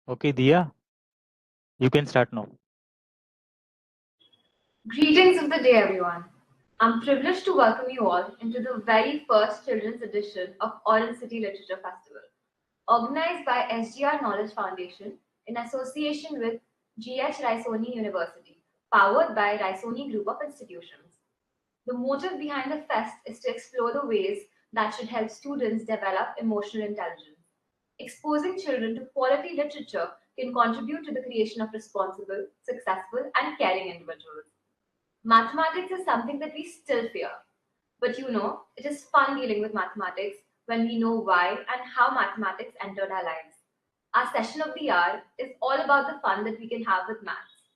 Okay, Dia, you can start now. Greetings of the day, everyone. I'm privileged to welcome you all into the very first children's edition of Orange City Literature Festival, organized by SGR Knowledge Foundation in association with GH Raisoni University, powered by Raisoni Group of Institutions. The motive behind the fest is to explore the ways that should help students develop emotional intelligence. Exposing children to quality literature can contribute to the creation of responsible, successful, and caring individuals. Mathematics is something that we still fear. But it is fun dealing with mathematics when we know why and how mathematics entered our lives. Our session of the hour is all about the fun that we can have with maths.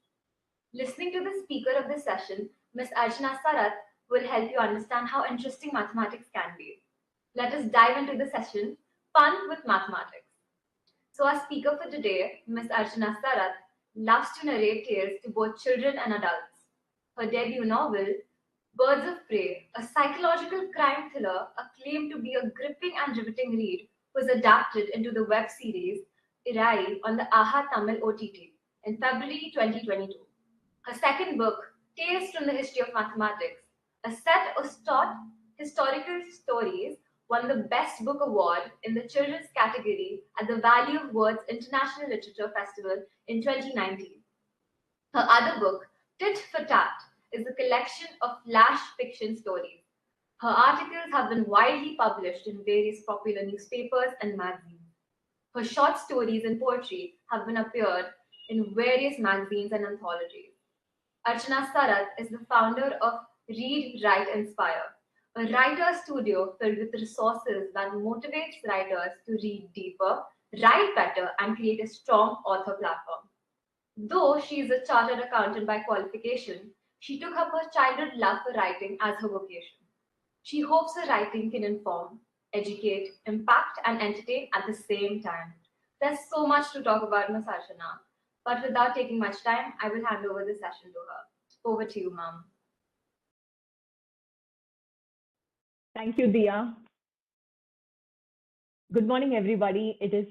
Listening to the speaker of this session, Ms. Archana Sarat, will help you understand how interesting mathematics can be. Let us dive into the session, Fun with Mathematics. So, our speaker for today, Ms. Archana Sarat, loves to narrate tales to both children and adults. Her debut novel, Birds of Prey, a psychological crime thriller acclaimed to be a gripping and riveting read, was adapted into the web series Irai on the AHA Tamil OTT in February 2022. Her second book, Tales from the History of Mathematics, a set of short historical stories, won the Best Book Award in the Children's category at the Value of Words International Literature Festival in 2019. Her other book, Tit for Tat, is a collection of flash fiction stories. Her articles have been widely published in various popular newspapers and magazines. Her short stories and poetry have been appeared in various magazines and anthologies. Archana Sarat is the founder of Read, Write, Inspire, a writer studio filled with resources that motivates writers to read deeper, write better, and create a strong author platform. Though she is a chartered accountant by qualification, she took up her childhood love for writing as her vocation. She hopes her writing can inform, educate, impact, and entertain at the same time. There's so much to talk about, Ms. Archana, but without taking much time, I will hand over the session to her. Over to you, ma'am. Thank you, Dia. Good morning, everybody. It is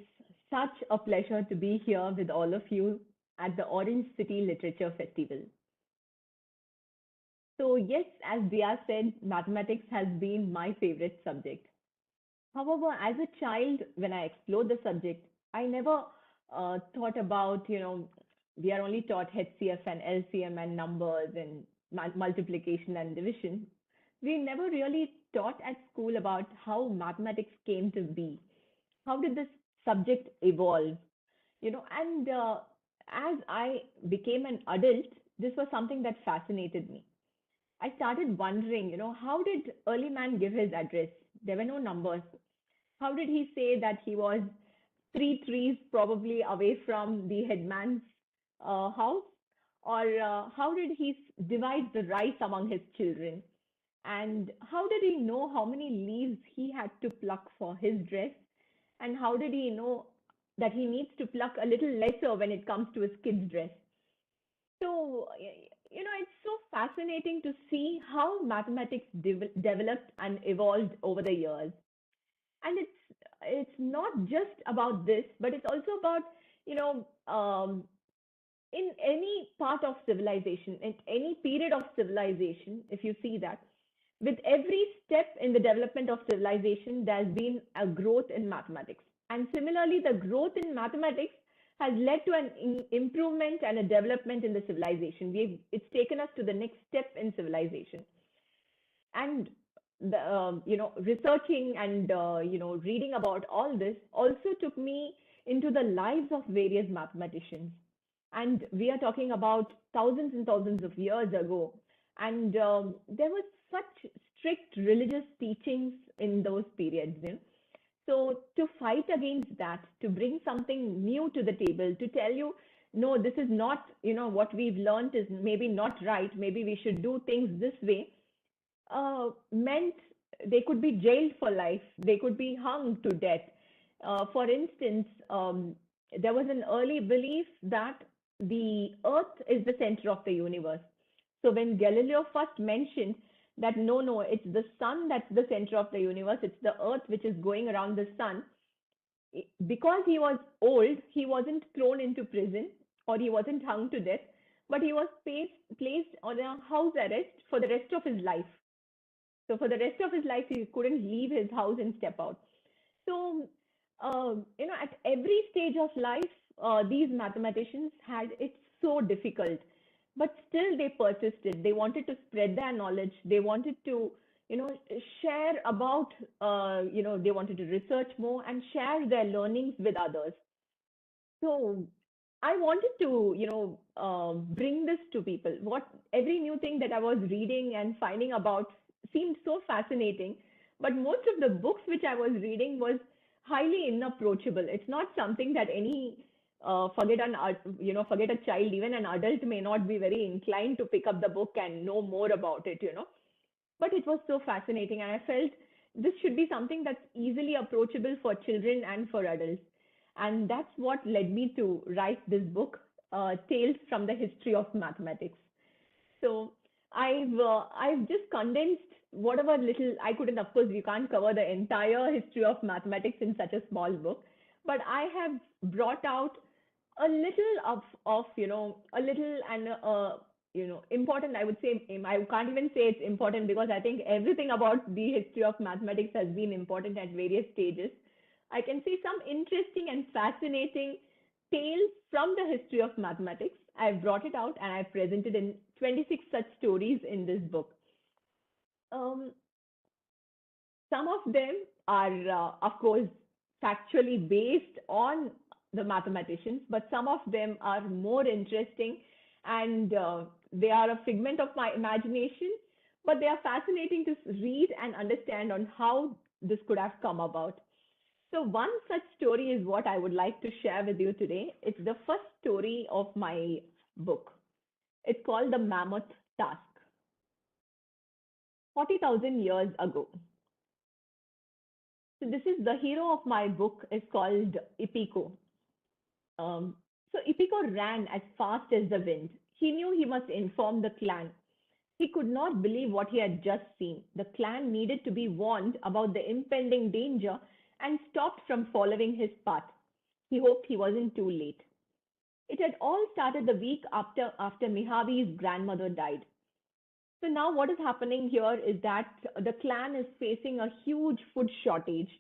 such a pleasure to be here with all of you at the Orange City Literature Festival. So, yes, as Dia said, mathematics has been my favorite subject. However, as a child, when I explored the subject, I never thought about, we are only taught HCF and LCM and numbers and multiplication and division. We never really taught at school about how mathematics came to be. How did this subject evolve? And as I became an adult, this was something that fascinated me. I started wondering, how did early man give his address? There were no numbers. How did he say that he was 3 trees probably away from the headman's house? Or how did he divide the rice among his children? And how did he know how many leaves he had to pluck for his dress? And how did he know that he needs to pluck a little lesser when it comes to his kid's dress? So, it's so fascinating to see how mathematics developed and evolved over the years. And it's not just about this, but it's also about, you know, in any part of civilization, in any period of civilization, if you see that, with every step in the development of civilization, there's been a growth in mathematics. And similarly, the growth in mathematics has led to an improvement and a development in the civilization. It's taken us to the next step in civilization. And researching and reading about all this also took me into the lives of various mathematicians. And we are talking about thousands and thousands of years ago. And there was such strict religious teachings in those periods. So to fight against that, to bring something new to the table, to tell you, no, this is not, what we've learned is maybe not right. Maybe we should do things this way, meant they could be jailed for life. They could be hung to death. For instance, there was an early belief that the earth is the center of the universe. So when Galileo first mentioned that no, it's the sun that's the center of the universe, it's the earth which is going around the sun, because he was old, he wasn't thrown into prison or he wasn't hung to death, but he was placed on a house arrest for the rest of his life. So for the rest of his life, he couldn't leave his house and step out. So, at every stage of life, these mathematicians had it so difficult, but still they persisted. They wanted to spread their knowledge. They wanted to, share about, they wanted to research more and share their learnings with others. So I wanted to, bring this to people. Every new thing that I was reading and finding about seemed so fascinating, but most of the books which I was reading was highly inapproachable. It's not something that forget a child, even an adult may not be very inclined to pick up the book and know more about it. But it was so fascinating, and I felt this should be something that's easily approachable for children and for adults. And that's what led me to write this book, Tales from the History of Mathematics. So I've just condensed whatever little I couldn't. Of course, you can't cover the entire history of mathematics in such a small book, but I have brought out a little of a little and important. I would say I can't even say it's important because I think everything about the history of mathematics has been important at various stages. I can see some interesting and fascinating tales from the history of mathematics. I've brought it out and I've presented in 26 such stories in this book. Some of them are, of course, factually based on the mathematicians, but some of them are more interesting and they are a figment of my imagination, but they are fascinating to read and understand on how this could have come about. So one such story is what I would like to share with you today. It's the first story of my book. It's called The Mammoth Task. 40,000 years ago. So this is the hero of my book is called Ipiko. So Ipiko ran as fast as the wind. He knew he must inform the clan. He could not believe what he had just seen. The clan needed to be warned about the impending danger and stopped from following his path. He hoped he wasn't too late. It had all started the week after Mihavi's grandmother died. So now what is happening here is that the clan is facing a huge food shortage.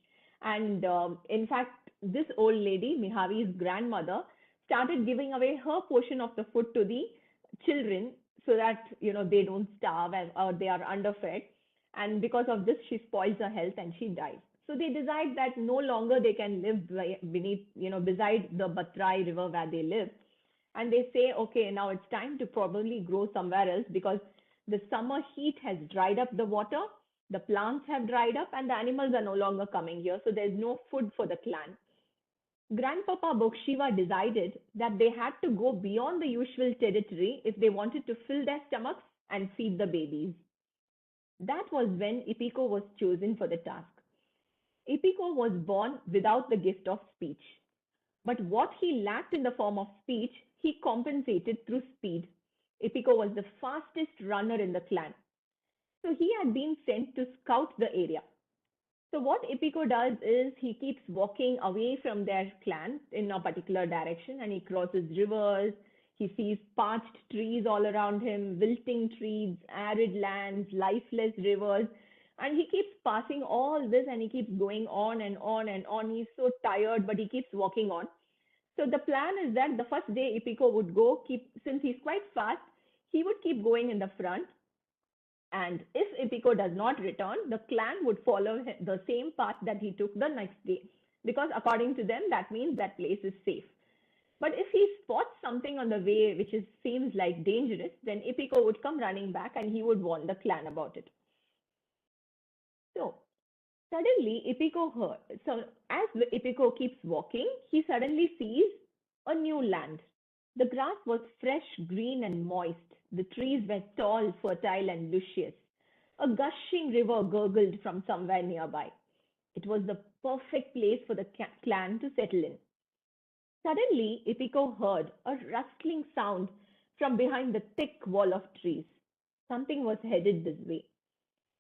And in fact, this old lady, Mihavi's grandmother, started giving away her portion of the food to the children so that they don't starve or they are underfed. And because of this, she spoils her health and she dies. So they decide that no longer they can live beneath, beside the Batrai river where they live. And they say, okay, now it's time to probably grow somewhere else because the summer heat has dried up the water, the plants have dried up, and the animals are no longer coming here. So there's no food for the clan. Grandpapa Bokshiva decided that they had to go beyond the usual territory if they wanted to fill their stomachs and feed the babies. That was when Ipiko was chosen for the task. Ipiko was born without the gift of speech. But what he lacked in the form of speech, he compensated through speed. Ipiko was the fastest runner in the clan. So he had been sent to scout the area. So what Ipiko does is he keeps walking away from their clan in a particular direction and he crosses rivers. He sees parched trees all around him, wilting trees, arid lands, lifeless rivers. And he keeps passing all this and he keeps going on and on and on. He's so tired, but he keeps walking on. So the plan is that the first day Ipiko would go, since he's quite fast, he would keep going in the front. And if Ipiko does not return, the clan would follow the same path that he took the next day. Because according to them, that means that place is safe. But if he spots something on the way which seems like dangerous, then Ipiko would come running back and he would warn the clan about it. So suddenly Ipiko heard. So as Ipiko keeps walking, he suddenly sees a new land. The grass was fresh, green, and moist. The trees were tall, fertile, and luscious. A gushing river gurgled from somewhere nearby. It was the perfect place for the clan to settle in. Suddenly, Ipiko heard a rustling sound from behind the thick wall of trees. Something was headed this way.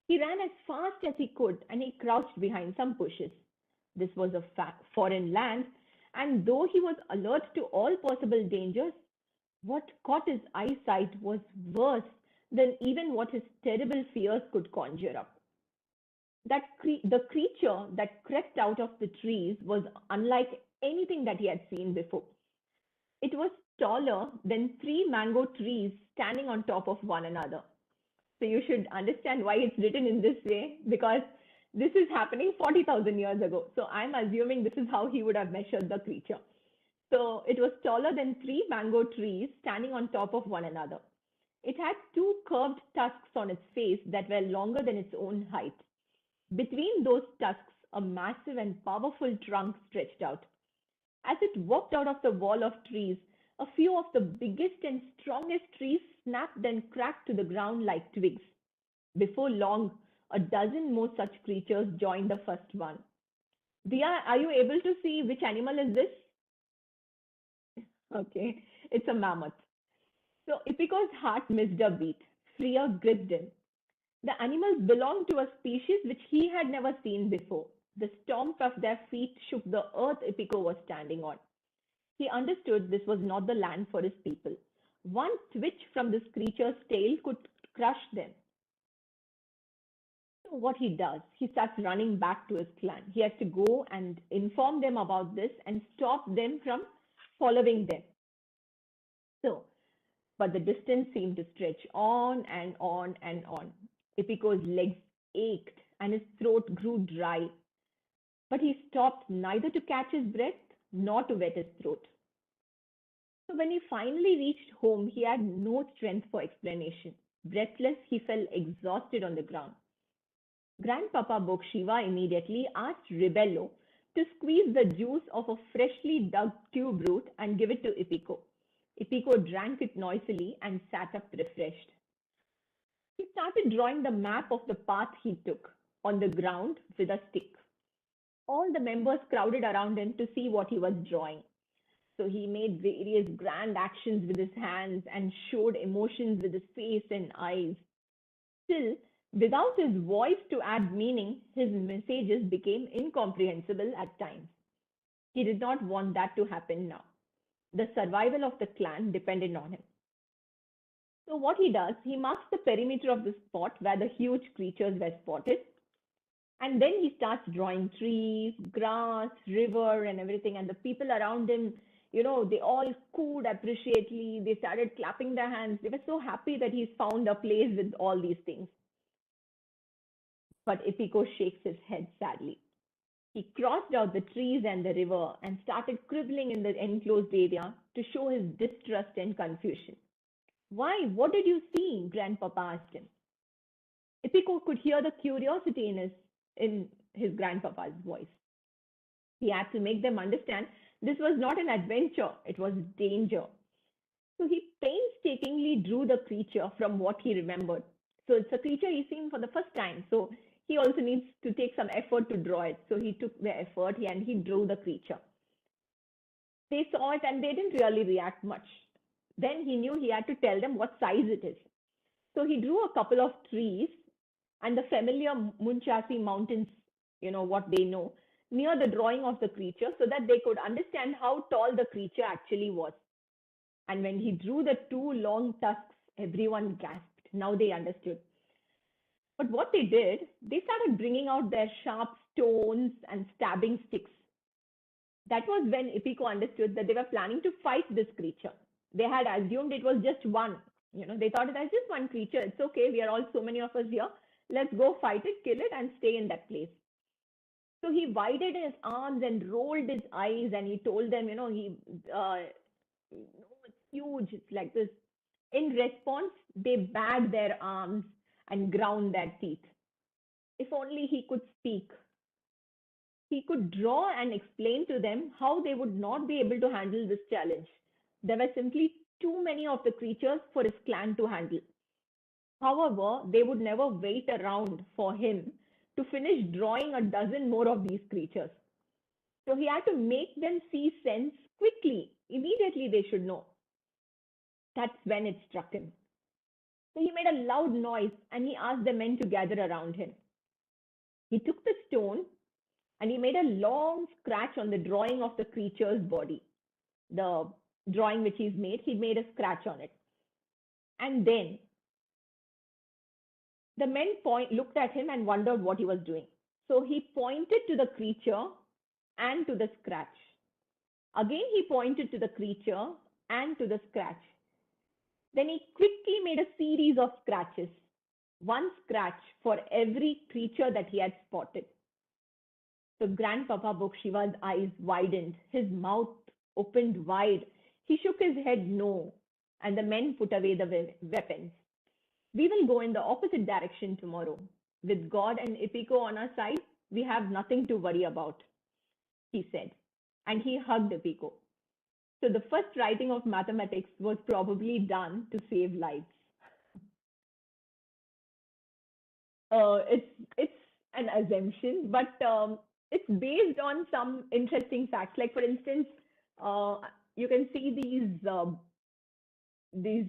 He ran as fast as he could and he crouched behind some bushes. This was a foreign land, and though he was alert to all possible dangers, what caught his eyesight was worse than even what his terrible fears could conjure up. The creature that crept out of the trees was unlike anything that he had seen before. It was taller than three mango trees standing on top of one another. So you should understand why it's written in this way, because this is happening 40,000 years ago. So I'm assuming this is how he would have measured the creature. So it was taller than three mango trees standing on top of one another. It had two curved tusks on its face that were longer than its own height. Between those tusks, a massive and powerful trunk stretched out. As it walked out of the wall of trees, a few of the biggest and strongest trees snapped and cracked to the ground like twigs. Before long, a dozen more such creatures joined the first one. Dia, are you able to see which animal is this? Okay, it's a mammoth. So Ipiko's heart missed a beat. Fear gripped him. The animals belonged to a species which he had never seen before. The stomp of their feet shook the earth Ipiko was standing on. He understood this was not the land for his people. One twitch from this creature's tail could crush them. So what he does, he starts running back to his clan. He has to go and inform them about this and stop them from following them. But the distance seemed to stretch on and on and on. Ipiko's legs ached and his throat grew dry. But he stopped neither to catch his breath nor to wet his throat. So when he finally reached home, he had no strength for explanation. Breathless, he fell exhausted on the ground. Grandpapa Bokshiva immediately asked Ribello to squeeze the juice of a freshly dug tube root and give it to Ipiko. Ipiko drank it noisily and sat up refreshed. He started drawing the map of the path he took on the ground with a stick. All the members crowded around him to see what he was drawing. So he made various grand actions with his hands and showed emotions with his face and eyes. Still, without his voice to add meaning, his messages became incomprehensible at times. He did not want that to happen now. The survival of the clan depended on him. So what he does, he marks the perimeter of the spot where the huge creatures were spotted. And then he starts drawing trees, grass, river, and everything. And the people around him, they all cooed appreciatively. They started clapping their hands. They were so happy that he's found a place with all these things. But Ipiko shakes his head sadly. He crossed out the trees and the river and started scribbling in the enclosed area to show his distrust and confusion. Why? What did you see? Grandpapa asked him. Ipiko could hear the curiosity in his grandpapa's voice. He had to make them understand this was not an adventure, it was danger. So he painstakingly drew the creature from what he remembered. So it's a creature he's seen for the first time. So he also needs to take some effort to draw it. So he took the effort and he drew the creature. They saw it and they didn't really react much. Then he knew he had to tell them what size it is. So he drew a couple of trees and the familiar Munchasi mountains, what they know, near the drawing of the creature so that they could understand how tall the creature actually was. And when he drew the two long tusks, everyone gasped. Now they understood. But what they did, they started bringing out their sharp stones and stabbing sticks. That was when Ipiko understood that they were planning to fight this creature. They had assumed it was just one. They thought it was just one creature. It's okay. We are all so many of us here. Let's go fight it, kill it, and stay in that place. So he widened his arms and rolled his eyes, and he told them, it's huge. It's like this. In response, they bared their arms and ground their teeth. If only he could speak. He could draw and explain to them how they would not be able to handle this challenge. There were simply too many of the creatures for his clan to handle. However, they would never wait around for him to finish drawing a dozen more of these creatures. So he had to make them see sense quickly. Immediately they should know. That's when it struck him. So he made a loud noise and he asked the men to gather around him. He took the stone And he made a long scratch on the drawing of the creature's body. The drawing which he made a scratch on it. And then the men looked at him and wondered what he was doing. So he pointed to the creature and to the scratch. Again, he pointed to the creature and to the scratch. Then he quickly made a series of scratches, one scratch for every creature that he had spotted. So Grandpapa Bokshiva's eyes widened, his mouth opened wide. He shook his head no, and the men put away the weapons. We will go in the opposite direction tomorrow. With God and Ipiko on our side, we have nothing to worry about, he said, and he hugged Ipiko. So the first writing of mathematics was probably done to save lives. It's an assumption, but it's based on some interesting facts. Like for instance, you can see these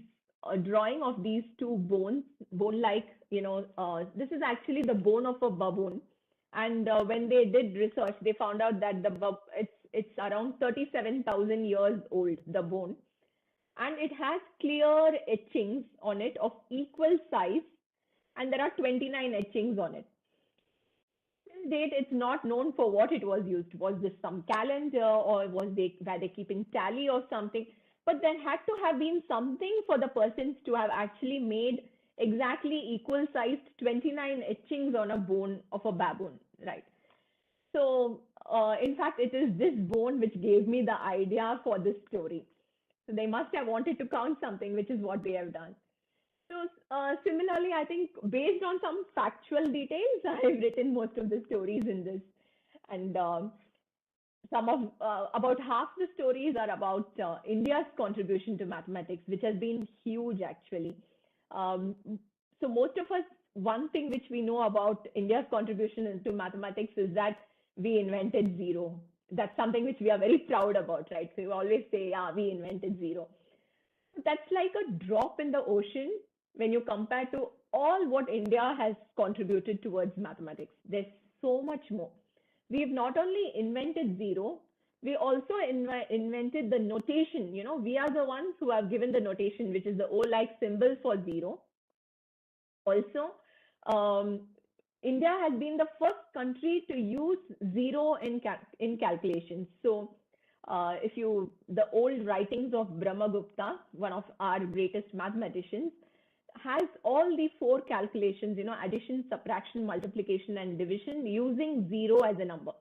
drawing of these two bones, bone-like. This is actually the bone of a baboon. And when they did research, they found out that it's around 37,000 years old, the bone, and it has clear etchings on it of equal size, and there are 29 etchings on it. Till date, it's not known for what it was used. Was this some calendar, or were they keeping tally or something? But there had to have been something for the persons to have actually made exactly equal sized 29 etchings on a bone of a baboon, right? So in fact, it is this bone which gave me the idea for this story. So they must have wanted to count something, which is what they have done. So similarly, I think based on some factual details, I've written most of the stories in this. And about half the stories are about India's contribution to mathematics, which has been huge actually. So most of us, one thing which we know about India's contribution to mathematics is that we invented zero. That's something which we are very proud about, right? So we always say, yeah, we invented zero. That's like a drop in the ocean when you compare to all what India has contributed towards mathematics. There's so much more. We've not only invented zero, we also invented the notation. We are the ones who have given the notation, which is the O-like symbol for zero. Also, India has been the first country to use zero in calculations. So the old writings of Brahmagupta, one of our greatest mathematicians, has all the four calculations, addition, subtraction, multiplication, and division using zero as a number.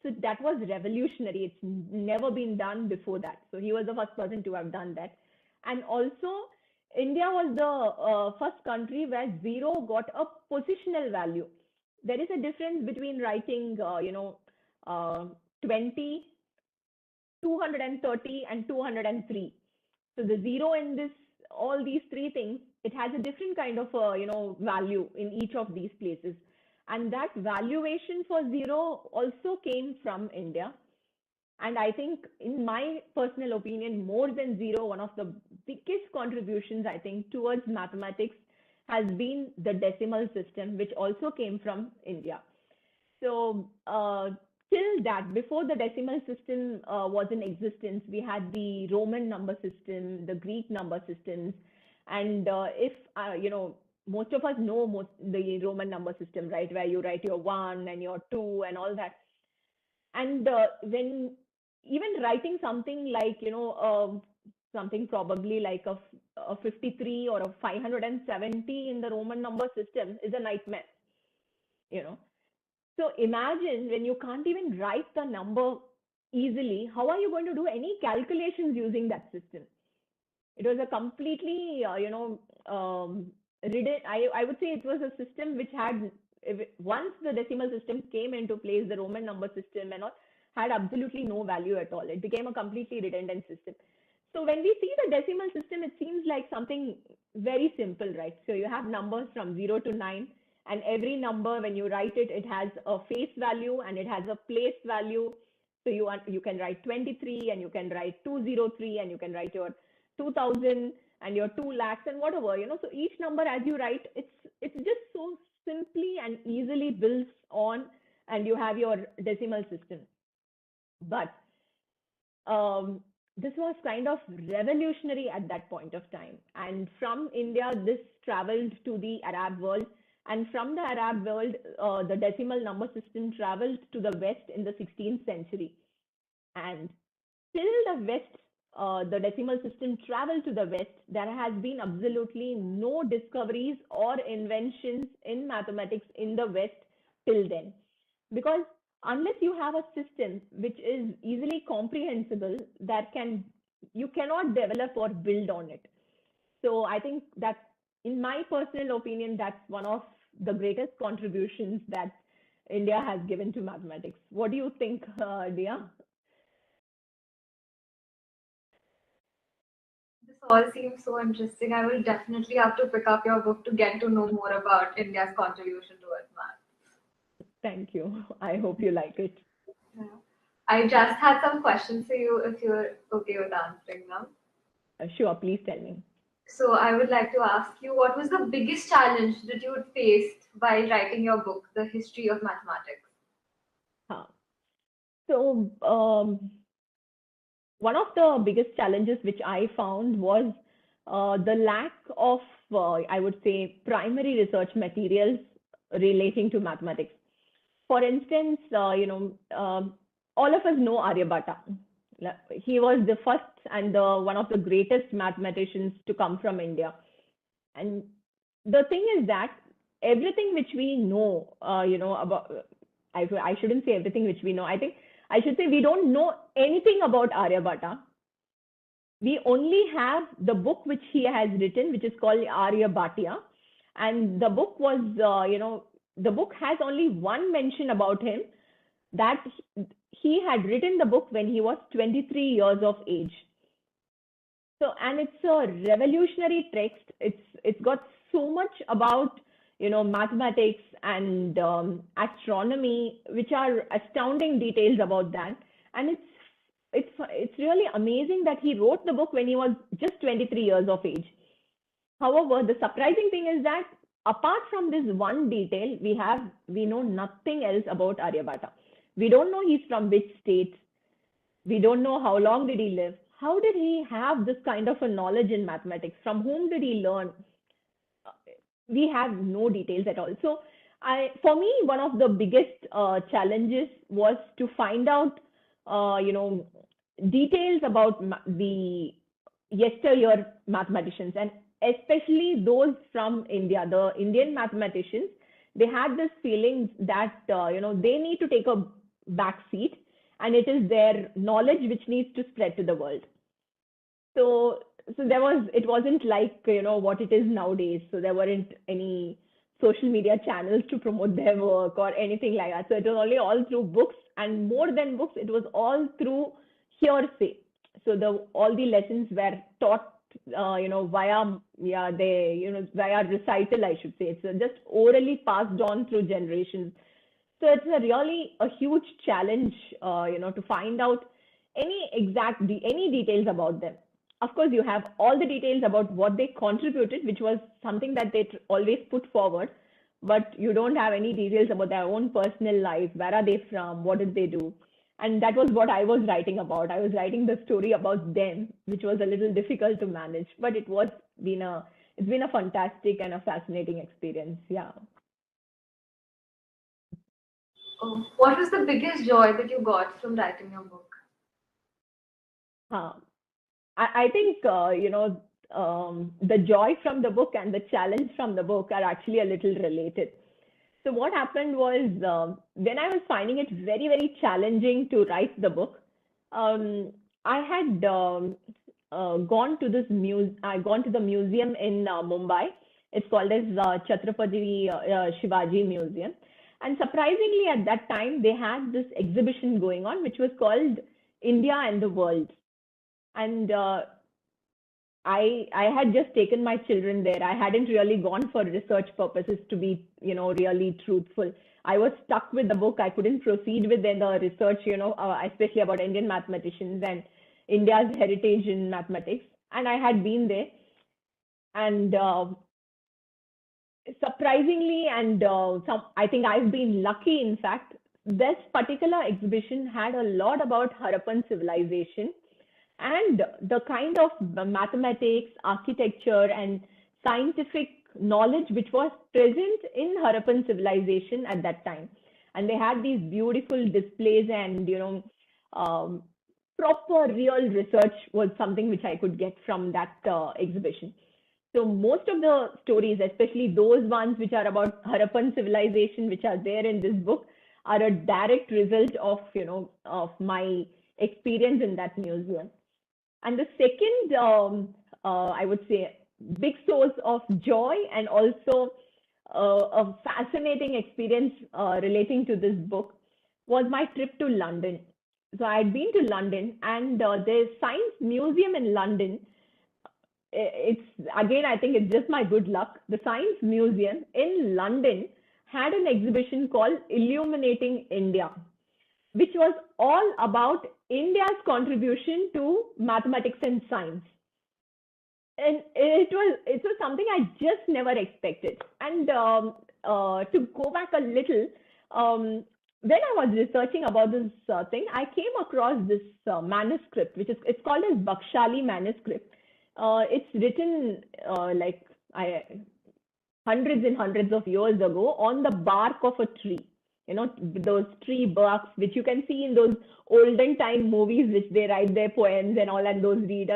So that was revolutionary. It's never been done before that. So he was the first person to have done that. And also, India was the first country where zero got a positional value. There is a difference between writing, 20, 230, and 203. So the zero in all these three things, it has a different kind of value in each of these places. And that valuation for zero also came from India. And I think, in my personal opinion, more than zero, one of the biggest contributions, I think, towards mathematics has been the decimal system, which also came from India. So till that, before the decimal system was in existence, we had the Roman number system, the Greek number systems. And most of us know the Roman number system, right, where you write your 1 and your 2 and all that. And when even writing something like, something probably like a 53 or a 570 in the Roman number system is a nightmare, So imagine when you can't even write the number easily, how are you going to do any calculations using that system? It was a completely, I would say it was a system which had, once the decimal system came into place, the Roman number system and all, had absolutely no value at all. It became a completely redundant system. So when we see the decimal system, it seems like something very simple, right? So you have numbers from 0 to 9, and every number, when you write it, it has a face value and it has a place value. So you can write 23, and you can write 203, and you can write your 2000 and your 2 lakhs and whatever, So each number as you write, it's just so simply and easily builds on and you have your decimal system. But this was kind of revolutionary at that point of time. And from India, this traveled to the Arab world. And from the Arab world, the decimal number system traveled to the West in the 16th century. And till the West, the decimal system traveled to the West, there has been absolutely no discoveries or inventions in mathematics in the West till then. Because unless you have a system which is easily comprehensible, you cannot develop or build on it. So I think that, in my personal opinion, that's one of the greatest contributions that India has given to mathematics. What do you think, Dia? This all seems so interesting. I will definitely have to pick up your book to get to know more about India's contribution towards math. Thank you. I hope you like it. Yeah. I just had some questions for you if you're okay with answering them. Sure, please tell me. So I would like to ask you, what was the biggest challenge that you faced while writing your book, The History of Mathematics? So one of the biggest challenges which I found was the lack of, I would say, primary research materials relating to mathematics. For instance, all of us know Aryabhatta. He was the first and one of the greatest mathematicians to come from India. And the thing is that everything which we know, about, I shouldn't say everything which we know. I think I should say we don't know anything about Aryabhatta. We only have the book which he has written, which is called Aryabhatya. And the book was, the book has only one mention about him, that he had written the book when he was 23 years of age. So, and it's a revolutionary text. It's got so much about, mathematics and astronomy, which are astounding details about that. And it's really amazing that he wrote the book when he was just 23 years of age. However, the surprising thing is that apart from this one detail, we know nothing else about Aryabhatta. We don't know he's from which state. We don't know how long did he live. How did he have this kind of a knowledge in mathematics? From whom did he learn? We have no details at all. So for me, one of the biggest challenges was to find out, details about the yesteryear mathematicians, and especially those from India. The Indian mathematicians, they had this feeling that, they need to take a back seat, and it is their knowledge which needs to spread to the world. So it wasn't like, what it is nowadays. So there weren't any social media channels to promote their work or anything like that. So it was only all through books, and more than books, it was all through hearsay. So all the lessons were taught, via recital, I should say. It's just orally passed on through generations. So it's really a huge challenge, to find out any details about them. Of course, you have all the details about what they contributed, which was something that they always put forward, but you don't have any details about their own personal life. Where are they from? What did they do? And that was what I was writing about. I was writing the story about them, which was a little difficult to manage, but it's been a fantastic and a fascinating experience. Yeah. Oh, what was the biggest joy that you got from writing your book? I think, the joy from the book and the challenge from the book are actually a little related. So what happened was, when I was finding it very, very challenging to write the book, I had gone to the museum in Mumbai. It's called as Chhatrapati Shivaji Museum. And surprisingly, at that time, they had this exhibition going on, which was called India and the World. And I had just taken my children there. I hadn't really gone for research purposes, to be, really truthful. I was stuck with the book. I couldn't proceed with the research, especially about Indian mathematicians and India's heritage in mathematics. And I had been there. And surprisingly, and I think I've been lucky, in fact, this particular exhibition had a lot about Harappan civilization and the kind of mathematics, architecture, and scientific knowledge which was present in Harappan civilization at that time. And they had these beautiful displays, and um, proper real research was something which I could get from that exhibition. So most of the stories, especially those ones which are about Harappan civilization, which are there in this book, are a direct result of of my experience in that museum. And the second, I would say, big source of joy and also a fascinating experience relating to this book was my trip to London. So I had been to London, and the Science Museum in London, it's again, I think it's just my good luck. The Science Museum in London had an exhibition called Illuminating India, which was all about India's contribution to mathematics and science. And it was something I just never expected. And to go back a little, when I was researching about this thing, I came across this manuscript, it's called as Bakshali Manuscript. It's written like hundreds and hundreds of years ago on the bark of a tree. Those tree barks, which you can see in those olden time movies, which they write their poems and all, and those read.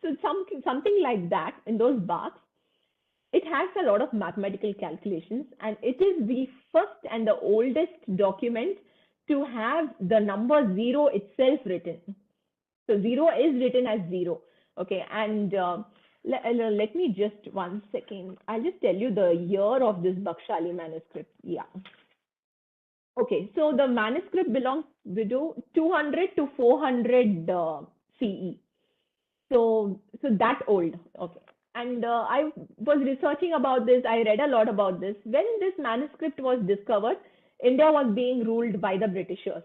So something like that in those barks. It has a lot of mathematical calculations, and it is the first and the oldest document to have the number zero itself written. So zero is written as zero. Okay, and let me just 1 second. I'll just tell you the year of this Bakshali manuscript. Yeah. Okay, so the manuscript belongs to 200 to 400 CE. So that old. Okay. And I was researching about this. I read a lot about this. When this manuscript was discovered, India was being ruled by the Britishers.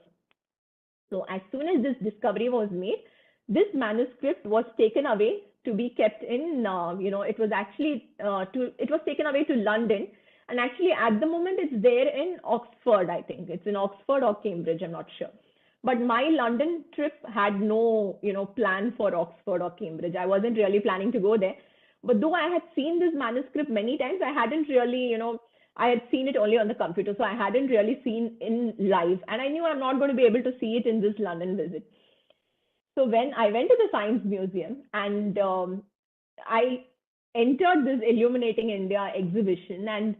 So as soon as this discovery was made, this manuscript was taken away to be kept in, it was actually, it was taken away to London. And actually at the moment it's there in Oxford, I think. It's in Oxford or Cambridge, I'm not sure. But my London trip had no, plan for Oxford or Cambridge. I wasn't really planning to go there. But though I had seen this manuscript many times, I hadn't really, I had seen it only on the computer. So I hadn't really seen in live. And I knew I'm not going to be able to see it in this London visit. So when I went to the Science Museum, and I entered this Illuminating India exhibition, and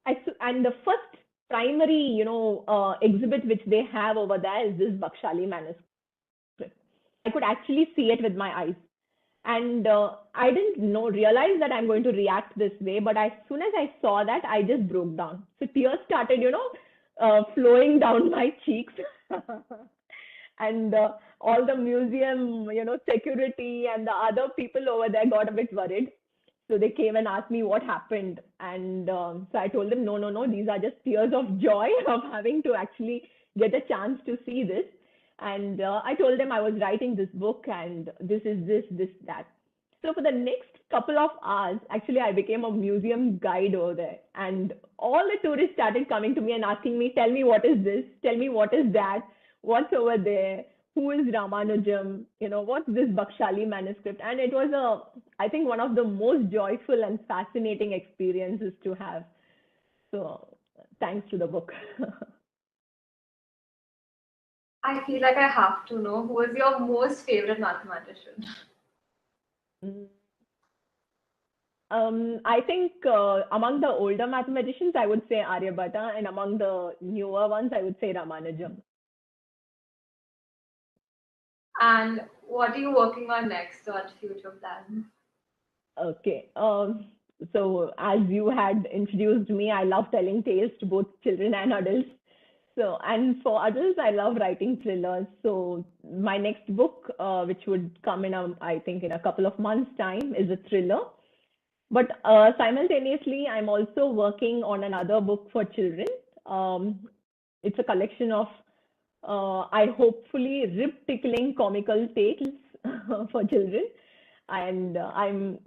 the first primary, exhibit which they have over there is this Bakshali Manuscript. I could actually see it with my eyes. And I didn't realize that I'm going to react this way, but as soon as I saw that, I just broke down. So tears started, flowing down my cheeks. And all the museum, security and the other people over there got a bit worried. So they came and asked me what happened. And so I told them, no, these are just tears of joy of having to actually get a chance to see this. And I told them I was writing this book, and this is this, that. So for the next couple of hours, actually, I became a museum guide over there. And all the tourists started coming to me and asking me, tell me what is this? Tell me what is that? What's over there? Who is Ramanujam? What's this Bakshali manuscript? And it was I think one of the most joyful and fascinating experiences to have. So thanks to the book. I feel like I have to know, who is your most favorite mathematician? I think among the older mathematicians, I would say Aryabhatta, and among the newer ones, I would say Ramanujam. And what are you working on next? What future plans? Okay. So as you had introduced me, I love telling tales to both children and adults. So, and for adults, I love writing thrillers. So my next book, which would come in, I think in a couple of months' time, is a thriller. But simultaneously, I'm also working on another book for children. It's a collection of, I hopefully, rib-tickling comical tales for children. And I'm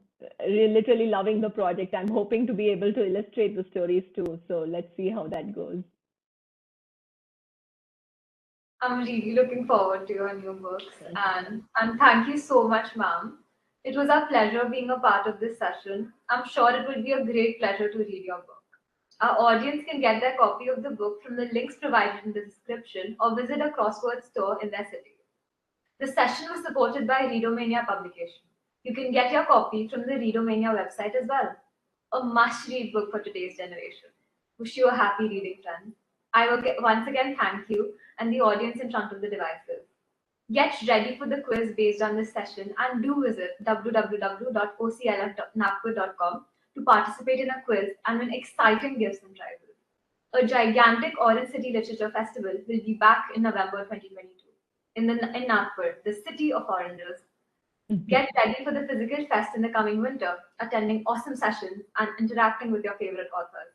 literally loving the project. I'm hoping to be able to illustrate the stories too. So let's see how that goes. I'm really looking forward to your new books. Thank And thank you so much, ma'am. It was our pleasure being a part of this session. I'm sure it will be a great pleasure to read your book. Our audience can get their copy of the book from the links provided in the description or visit a crossword store in their city. The session was supported by Readomania Publication. You can get your copy from the Readomania website as well. A must-read book for today's generation. Wish you a happy reading, friends. I will once again thank you and the audience in front of the devices. Get ready for the quiz based on this session and do visit www.oclf.napper.com to participate in a quiz and win exciting gifts and prizes. A gigantic Orange City Literature Festival will be back in November 2022 in Nagpur, the city of oranges. you. Get ready for the physical fest in the coming winter, attending awesome sessions and interacting with your favorite authors.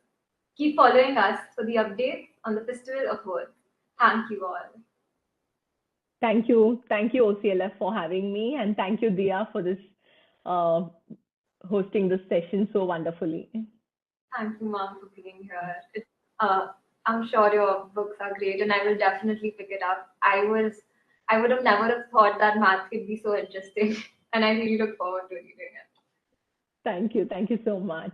Keep following us for the updates on the Festival of Words. Thank you all. Thank you. Thank you, OCLF, for having me. And thank you, Dia, for this uh, hosting this session so wonderfully. Thank you, Mom, for being here. I'm sure your books are great, and I will definitely pick it up. I would have never have thought that math could be so interesting, and I really look forward to reading it. Thank you. Thank you so much.